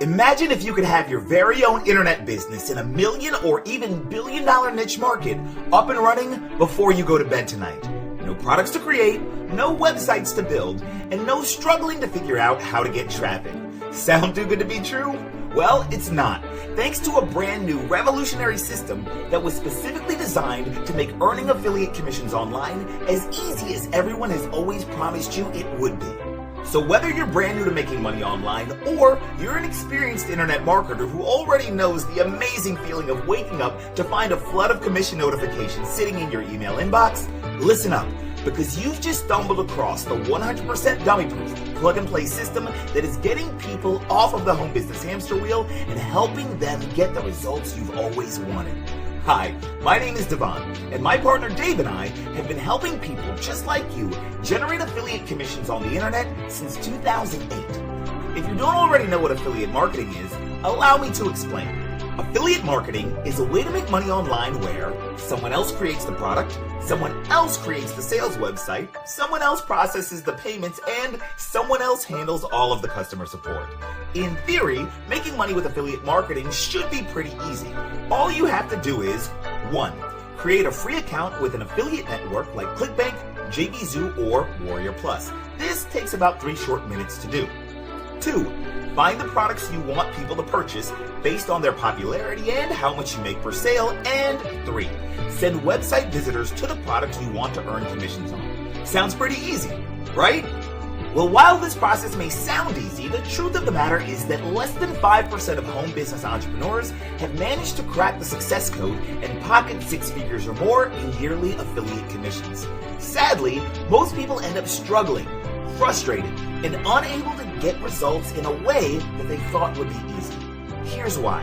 Imagine if you could have your very own internet business in a million or even billion-dollar niche market up and running before you go to bed tonight. No products to create, no websites to build, and no struggling to figure out how to get traffic. Sound too good to be true? Well, it's not. Thanks to a brand new revolutionary system that was specifically designed to make earning affiliate commissions online as easy as everyone has always promised you it would be. So whether you're brand new to making money online or you're an experienced internet marketer who already knows the amazing feeling of waking up to find a flood of commission notifications sitting in your email inbox, listen up, because you've just stumbled across the 100% dummy-proof plug-and-play system that is getting people off of the home business hamster wheel and helping them get the results you've always wanted. Hi, my name is Devon, and my partner Dave and I have been helping people just like you generate affiliate commissions on the internet since 2008. If you don't already know what affiliate marketing is, allow me to explain. Affiliate marketing is a way to make money online where someone else creates the product, someone else creates the sales website, someone else processes the payments, and someone else handles all of the customer support. In theory, making money with affiliate marketing should be pretty easy. All you have to do is 1. Create a free account with an affiliate network like ClickBank, JVZoo, or Warrior Plus. This takes about 3 short minutes to do. 2. Find the products you want people to purchase based on their popularity and how much you make per sale. And 3. Send website visitors to the products you want to earn commissions on. Sounds pretty easy, right? Well, while this process may sound easy, the truth of the matter is that less than 5% of home business entrepreneurs have managed to crack the success code and pocket 6 figures or more in yearly affiliate commissions. Sadly, most people end up struggling, frustrated, and unable to get results in a way that they thought would be easy. Here's why.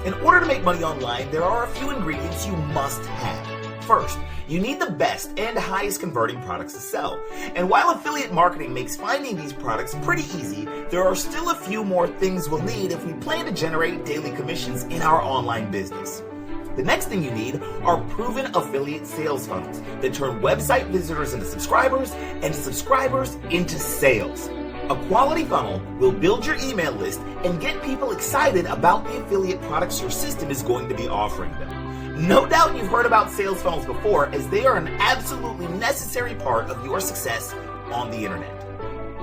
In order to make money online, there are a few ingredients you must have. First, you need the best and highest converting products to sell. And while affiliate marketing makes finding these products pretty easy, there are still a few more things we'll need if we plan to generate daily commissions in our online business. The next thing you need are proven affiliate sales funnels that turn website visitors into subscribers and subscribers into sales. A quality funnel will build your email list and get people excited about the affiliate products your system is going to be offering them. No doubt you've heard about sales funnels before, as they are an absolutely necessary part of your success on the internet.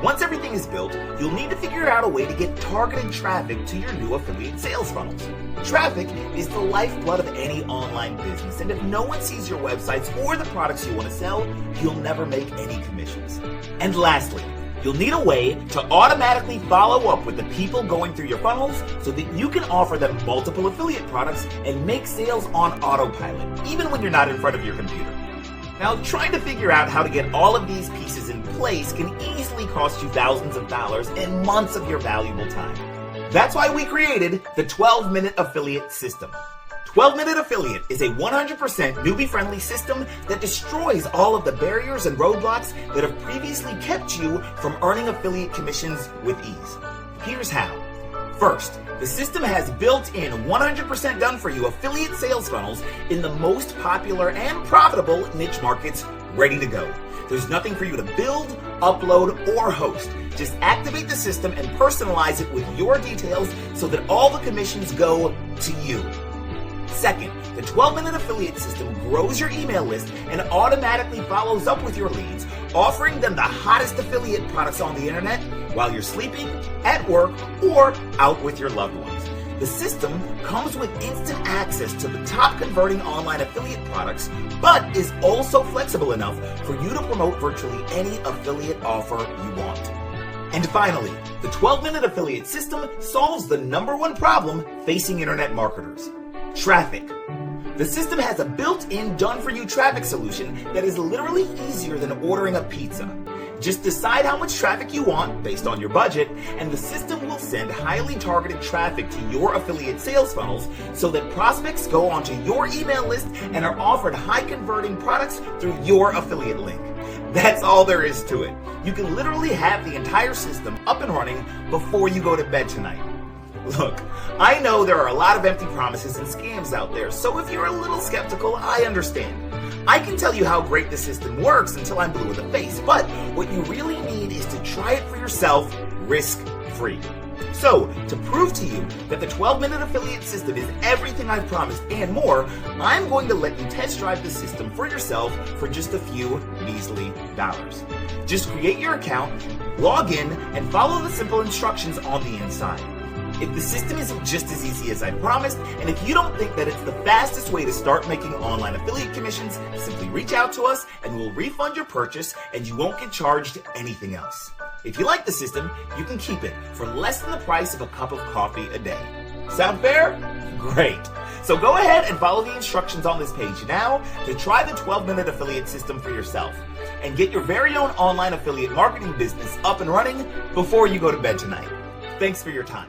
Once everything is built, you'll need to figure out a way to get targeted traffic to your new affiliate sales funnels. Traffic is the lifeblood of any online business, and if no one sees your websites or the products you want to sell, you'll never make any commissions. And lastly, you'll need a way to automatically follow up with the people going through your funnels so that you can offer them multiple affiliate products and make sales on autopilot, even when you're not in front of your computer. Now, trying to figure out how to get all of these pieces in place can easily cost you thousands of dollars and months of your valuable time. That's why we created the 12-Minute Affiliate System. 12-Minute Affiliate is a 100% newbie-friendly system that destroys all of the barriers and roadblocks that have previously kept you from earning affiliate commissions with ease. Here's how. First, the system has built-in 100% done-for-you affiliate sales funnels in the most popular and profitable niche markets ready to go. There's nothing for you to build, upload, or host. Just activate the system and personalize it with your details so that all the commissions go to you. Second, the 12-Minute Affiliate System grows your email list and automatically follows up with your leads, offering them the hottest affiliate products on the internet while you're sleeping, at work, or out with your loved ones. The system comes with instant access to the top converting online affiliate products, but is also flexible enough for you to promote virtually any affiliate offer you want. And finally, the 12-Minute Affiliate System solves the #1 problem facing internet marketers: traffic. The system has a built-in done-for-you traffic solution that is literally easier than ordering a pizza. Just decide how much traffic you want based on your budget, and the system will send highly targeted traffic to your affiliate sales funnels so that prospects go onto your email list and are offered high-converting products through your affiliate link. That's all there is to it. You can literally have the entire system up and running before you go to bed tonight. Look, I know there are a lot of empty promises and scams out there, so if you're a little skeptical, I understand. I can tell you how great the system works until I'm blue in the face, but what you really need is to try it for yourself risk-free. So, to prove to you that the 12-minute affiliate system is everything I've promised and more, I'm going to let you test drive the system for yourself for just a few measly dollars. Just create your account, log in, and follow the simple instructions on the inside. If the system isn't just as easy as I promised, and if you don't think that it's the fastest way to start making online affiliate commissions, simply reach out to us and we'll refund your purchase and you won't get charged anything else. If you like the system, you can keep it for less than the price of a cup of coffee a day. Sound fair? Great. So go ahead and follow the instructions on this page now to try the 12-minute affiliate system for yourself and get your very own online affiliate marketing business up and running before you go to bed tonight. Thanks for your time.